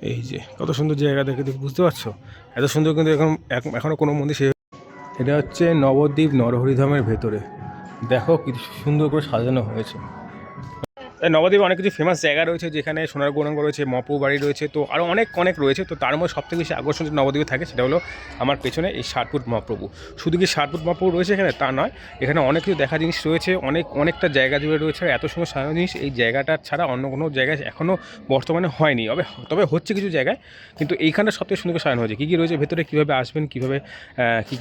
এই যে কত সুন্দর জায়গা দেখে বুঝতে পারছো, এত সুন্দর কিন্তু এখনো কোনো মন্দির সে। এটা হচ্ছে নবদ্বীপ নরহরিধামের ভেতরে, দেখো কি সুন্দর করে সাজানো হয়েছে। নবদ্বীপে অনেক কিছু ফেমাস জায়গা রয়েছে, যেখানে সোনার গৌরাঙ্গ রয়েছে, মপু বাড়ি রয়েছে, তো আরও অনেক রয়েছে। তো তার মধ্যে সবথেকে বেশি আকর্ষণ যে নবদ্বীপে থাকে সেটা হলো আমার পেছনে এই ৬০ ফুট মহাপ্রভু। শুধু কি ৬০ ফুট মহাপ্রভু রয়েছে এখানে তা নয়, এখানে অনেক কিছু দেখা জিনিস রয়েছে, অনেকটা জায়গা জুড়ে রয়েছে। এত সুন্দর সাজানো জিনিস এই জায়গাটা ছাড়া অন্য কোনো জায়গায় এখনও বর্তমানে হয়নি। তবে হচ্ছে কিছু জায়গায়, কিন্তু এইখানটা সবথেকে সুন্দর সাজানো হয়েছে। কী কী রয়েছে ভেতরে, কীভাবে আসবেন, কীভাবে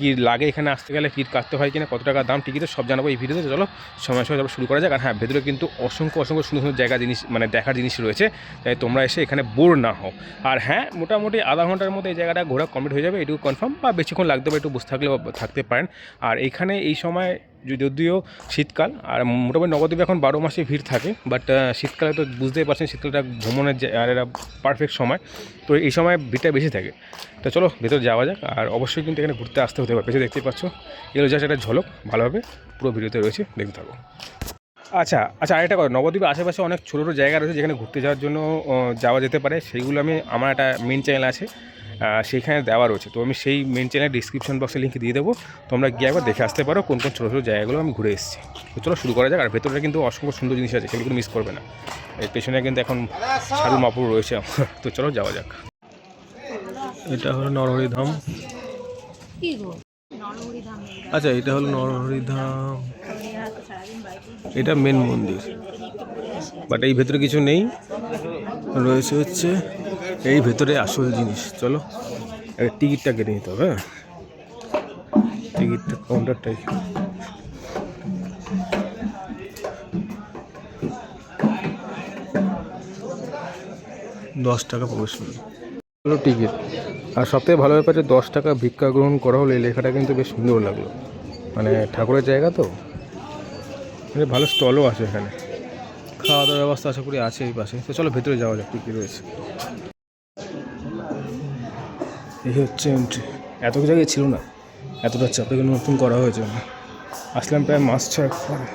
কী লাগে এখানে আসতে গেলে, টিকিট কাটতে হয় কিনা, কত টাকা দাম টিকিটের, সব জানাবো এই ভিডিওতে। চলো সময় শুরু করা যাক। আর হ্যাঁ, ভেতরে কিন্তু অসংখ্য সুন্দর জায়গা জিনিস মানে দেখার জিনিস রয়েছে, তাই তোমরা এসে এখানে বোর না হও। আর হ্যাঁ, মোটামুটি আধা ঘন্টার মধ্যে এই জায়গাটা ঘোরা কমপ্লিট হয়ে যাবে, এটুকু কনফার্ম, বা বেশিক্ষণ লাগতে পারে, একটু বসে থাকলেও থাকতে পারেন। আর এইখানে এই সময় যদিও শীতকাল, আর মোটামুটি নবদ্বীপে এখন 12 মাসে ভিড় থাকে, বাট শীতকালে তো বুঝতেই পারছেন শীতকালটা ভ্রমণের আর এটা পারফেক্ট সময়, তো এই সময় ভিড়টা বেশি থাকে। তো চলো ভেতরে যাওয়া যাক। আর অবশ্যই কিন্তু এখানে ঘুরতে আসতে হতে পারে, পেছনে দেখতেই পাচ্ছ, এগুলো জাস্ট একটা ঝলক, ভালোভাবে পুরো ভিডিওতে রয়েছে, দেখতে থাকো। আচ্ছা, আরেকটা কথা, নবদ্বীপের আশেপাশে অনেক ছোটো ছোটো জায়গা রয়েছে যেখানে ঘুরতে যাওয়ার জন্য যাওয়া যেতে পারে। সেইগুলো আমার একটা মেন চ্যানেল আছে, সেইখানে দেওয়া রয়েছে। তো আমি সেই মেন চ্যানেলের ডিসক্রিপশন বক্সে লিঙ্ক দিয়ে দেবো, তোমরা গিয়ে একবার দেখে আসতে পারো কোন ছোটো ছোটো জায়গাগুলো আমি ঘুরে এসেছি। তো চলো শুরু করা যাক। আর ভেতরে কিন্তু অসংখ্য সুন্দর জিনিস আছে, সেগুলো মিস করবে না। এর পেছনে কিন্তু এখন সাধু মাপুর রয়েছে। তো চলো যাওয়া যাক। এটা হলো নরহরিধাম। আচ্ছা, এটা হলো নরহরিধাম, এটা মেন মন্দির, বাট এই ভেতরে কিছু নেই, রয়েছে হচ্ছে এই ভেতরে আসল জিনিস। চলো টিকিটটা কেটে নিতে হবে। হ্যাঁ, টিকিটটা কাউন্টারটাই, $10 প্রবেশ মূল্য হলো টিকিট। আর সবথেকে ভালো ব্যাপার যে 10 টাকা ভিক্ষা গ্রহণ করা হলো, এই লেখাটা কিন্তু বেশ সুন্দর লাগলো। মানে ঠাকুরের জায়গা তো, ভালো স্টলও আছে এখানে, খাওয়া দাওয়ার ব্যবস্থা আশা করি আছে এই পাশে। তো চলো ভেতরে যাওয়া যাক, কী রয়েছে। এই হচ্ছে এন্ট্রি। এত জায়গায় ছিল না, এতটা চাপে গেলে নতুন করা হয়েছে। আসলাম প্রায় মাস 6 পরে।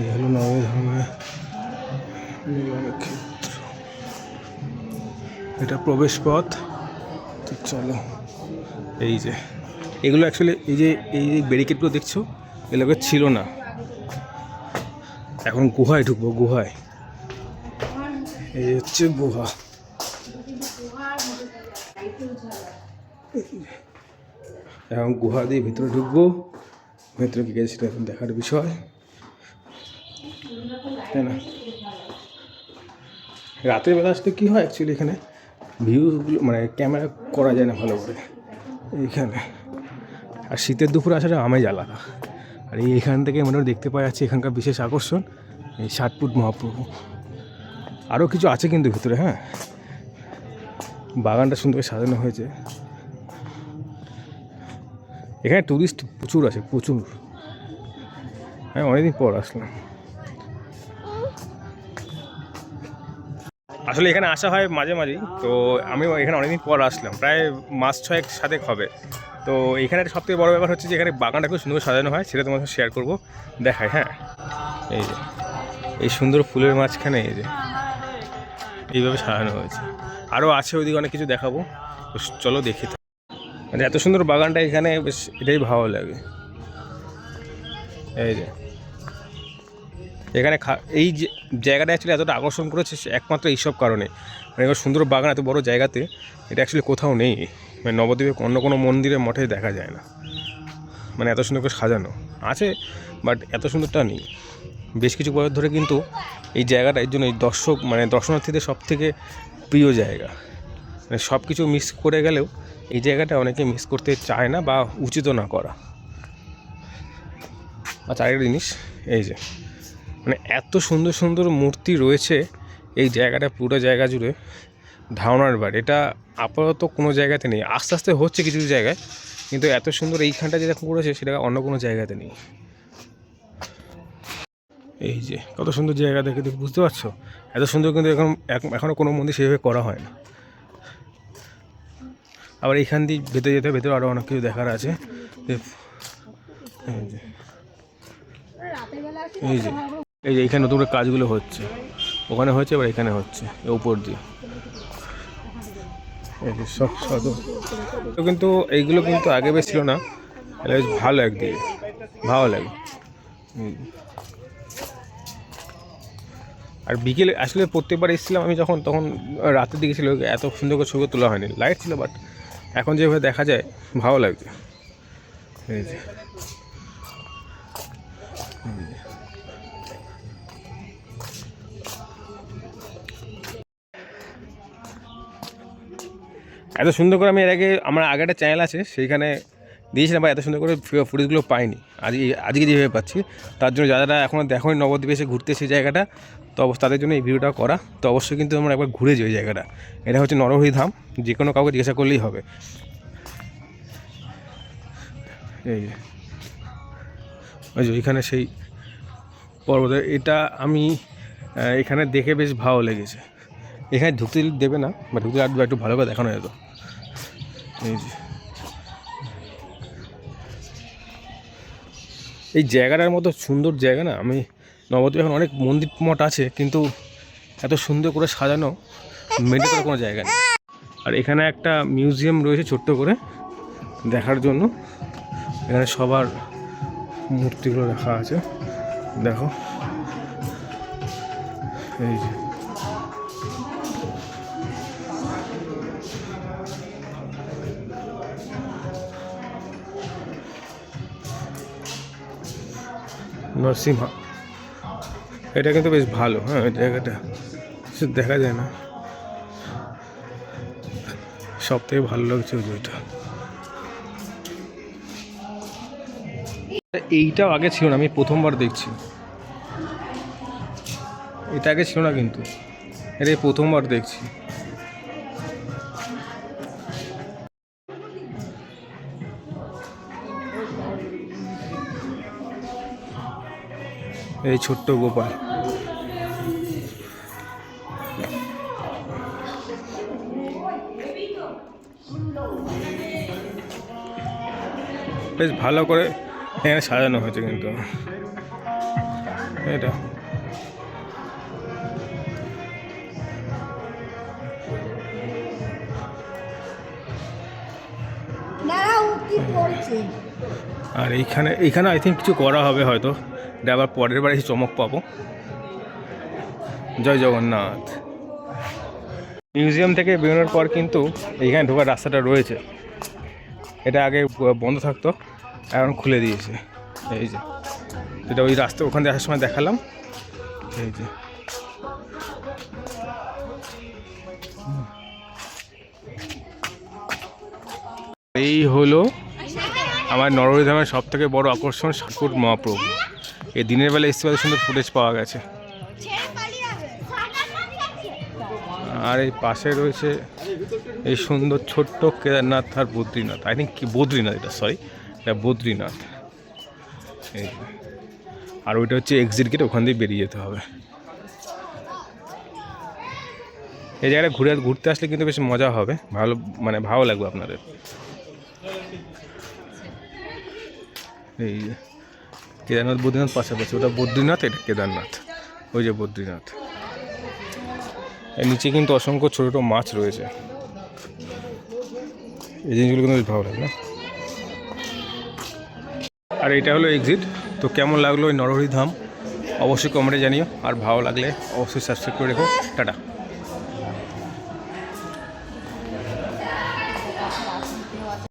এই হলো নবদ্বীপের ক্ষেত্র, এটা প্রবেশ পথ। তো চলো, এই যে এগুলো অ্যাকচুয়ালি এই যে ব্যারিকেডগুলো দেখছো, এগুলো ছিল না। এখন গুহায় ঢুকবো, গুহায়। এই হচ্ছে গুহা। এখন গুহা দিয়ে ভিতরে ঢুকবো, ভেতরে কি গেছে সেটা এখন দেখার বিষয়, তাই না? রাতের বেলা আসলে কী হয়, অ্যাকচুয়ালি এখানে ভিউগুলো মানে ক্যামেরা করা যায় না ভালো করে এইখানে। আর শীতের দুপুরে আসাটা আমেজ আলাদা। আর এইখান থেকে মনে হয় দেখতে পাওয়া যাচ্ছে এখানকার বিশেষ আকর্ষণ এই ৬০ ফুট মহাপ্রভু। আরও কিছু আছে কিন্তু ভিতরে। হ্যাঁ, বাগানটা সুন্দর সাজানো হয়েছে। এখানে টুরিস্ট প্রচুর আছে, প্রচুর। হ্যাঁ, অনেকদিন পর আসলাম। আসলে এখানে আসা হয় মাঝে মাঝেই, তো আমিও এখানে অনেকদিন পর আসলাম, প্রায় মাস 6 সাথে হবে। তো এখানে সবথেকে বড় ব্যাপার হচ্ছে যে এখানে বাগানটা খুব সুন্দর সাজানো হয়, সেটা তোমার সাথে শেয়ার করবো, দেখাই। হ্যাঁ, এই যে এই সুন্দর ফুলের মাঝখানে এই যে এইভাবে সাজানো হয়েছে। আরও আছে ওইদিকে অনেক কিছু দেখাবো, চলো দেখি। মানে এত সুন্দর বাগানটা এখানে, বেশ এটাই ভালো লাগে। এই যে এখানে এই যে জায়গাটা অ্যাকচুয়ালি এতটা আকর্ষণ করেছে একমাত্র এইসব কারণে। মানে এবার সুন্দর বাগান এত বড় জায়গাতে, এটা অ্যাকচুয়ালি কোথাও নেই। মানে নবদ্বীপে অন্য কোনো মন্দিরে মঠে দেখা যায় না, মানে এত সুন্দর করে সাজানো আছে, বাট এত সুন্দরটা নেই। বেশ কিছু বছর ধরে কিন্তু এই জায়গাটা এর জন্য মানে দর্শনার্থীদের সব থেকে প্রিয় জায়গা। মানে সব কিছু মিস করে গেলেও এই জায়গাটা অনেকে মিস করতে চায় না, বা উচিত না করা। আচ্ছা, আরেকটা জিনিস, এই যে মানে এত সুন্দর মূর্তি রয়েছে এই জায়গাটা, পুরো জায়গা জুড়ে ধারণার বার, এটা আপাতত কোনো জায়গাতে নেই। আস্তে আস্তে হচ্ছে কিছু জায়গায়, কিন্তু এত সুন্দর এইখানটা যেটা করেছে সেটা অন্য কোনো জায়গাতে নেই। এই যে কত সুন্দর জায়গা দেখে বুঝতে পারছো, এত সুন্দর কিন্তু এখনও কোনো মন্দির সেভাবে করা হয় না। আবার এইখান দিয়ে ভেতরে ভেতরে আরও অনেক কিছু দেখার আছে। এই যে এখানে নতুন করে কাজগুলো হচ্ছে, ওখানে হচ্ছে এবার এখানে হচ্ছে উপর দিয়ে। এই যে সব সদর কিন্তু এইগুলো কিন্তু আগে বেশ ছিল না, এটা বেশ ভালো একদিকে, ভালো লাগে। আর বিকেলে আসলে প্রত্যেকবার এসেছিলাম আমি যখন, তখন রাতের দিকে ছিল, এত সুন্দর করে ছবি তোলা হয়নি, লাইট ছিল, বাট এখন যেভাবে দেখা যায় ভালো লাগছে। এই যে এত সুন্দর করে আমি এর আগে, আমার আগে একটা চ্যানেল আছে সেইখানে দিয়েছিলাম, বা এত সুন্দর করে ফুটেজগুলো পাইনি, আজকে যেভাবে পাচ্ছি। তার জন্য যারা এখনও দেখোনি নবদ্বীপে এসে ঘুরতে সেই জায়গাটা, তো তাদের জন্য এই ভিডিওটা করা। তো অবশ্যই কিন্তু আমরা একবার ঘুরে যাই ওই জায়গাটা। এটা হচ্ছে নরহরি ধাম, যে কোনো কাউকে জিজ্ঞাসা করলেই হবে। এই যে ওই যে ওইখানে সেই পর্বত, এটা আমি এখানে দেখে বেশ ভালো লেগেছে। এখানে ঢুকতে দেবে না, বা ঢুকতে আর একটু ভালো করে দেখানো যেত। এই যে এই জায়গাটার মতো সুন্দর জায়গা না, আমি নবদ্বীপে এখন অনেক মন্দির মঠ আছে, কিন্তু এত সুন্দর করে সাজানো মেনটেন করার কোনো জায়গা নেই। আর এখানে একটা মিউজিয়াম রয়েছে ছোট্ট করে দেখার জন্য, এখানে সবার মূর্তিগুলো রাখা আছে, দেখো। এই যে নরসিংহা, এটা কিন্তু বেশ ভালো। হ্যাঁ, জায়গাটা দেখা যায় না, সব থেকে ভালো লাগছে ওই যেটা। এইটাও আগে ছিল না, আমি প্রথমবার দেখছি। এটা আগে ছিল না, কিন্তু এটা প্রথমবার দেখছি। এই ছোট্ট গোপাল, বেশ ভালো করে এখানে সাজানো হয়েছে কিন্তু এটা। আর এইখানে আই থিঙ্ক কিছু করা হবে হয়তো, এটা আবার পরের বার এসে চমক পাবো। জয় জগন্নাথ। মিউজিয়াম থেকে বেরোনোর পর কিন্তু এইখানে ঢোকার রাস্তাটা রয়েছে, এটা আগে বন্ধ থাকতো, এখন খুলে দিয়েছে। এই যে এটা ওই রাস্তা, ওখান দিয়ে আসার সময় দেখালাম। এই যে এই হলো আমার নরহরি ধামের সব থেকে বড় আকর্ষণ, ষাটফুট মহাপ্রভু। এই দিনের বেলা এসে সুন্দর ফুটেজ পাওয়া গেছে। আর এই পাশে রয়েছে এই সুন্দর ছোট্ট কেদারনাথ আর বদ্রীনাথ, আই থিঙ্ক কি বদ্রীনাথ, এটা সরি, এটা বদ্রীনাথ। এই আর ওইটা হচ্ছে এক্সিট গেট, ওখান দিয়ে বেরিয়ে যেতে হবে। এই জায়গাটা ঘুরতে আসলে কিন্তু বেশ মজা হবে, ভালো লাগবে আপনাদের। এই কেদারনাথ বদ্রীনাথ পাশাপাশি, ওটা বদ্রীনাথ, এটা কেদারনাথ, ওই যে বদ্রীনাথ। এর নিচে কিন্তু অসংখ্য ছোটো ছোটো মাছ রয়েছে, এই জিনিসগুলো কিন্তু বেশ ভালো লাগে না। আর এটা হলো এক্সিট। তো কেমন লাগলো এই নরহরি ধাম অবশ্যই কমেন্টে জানিও, আর ভালো লাগলে অবশ্যই সাবস্ক্রাইব করে রেখো। টাটা।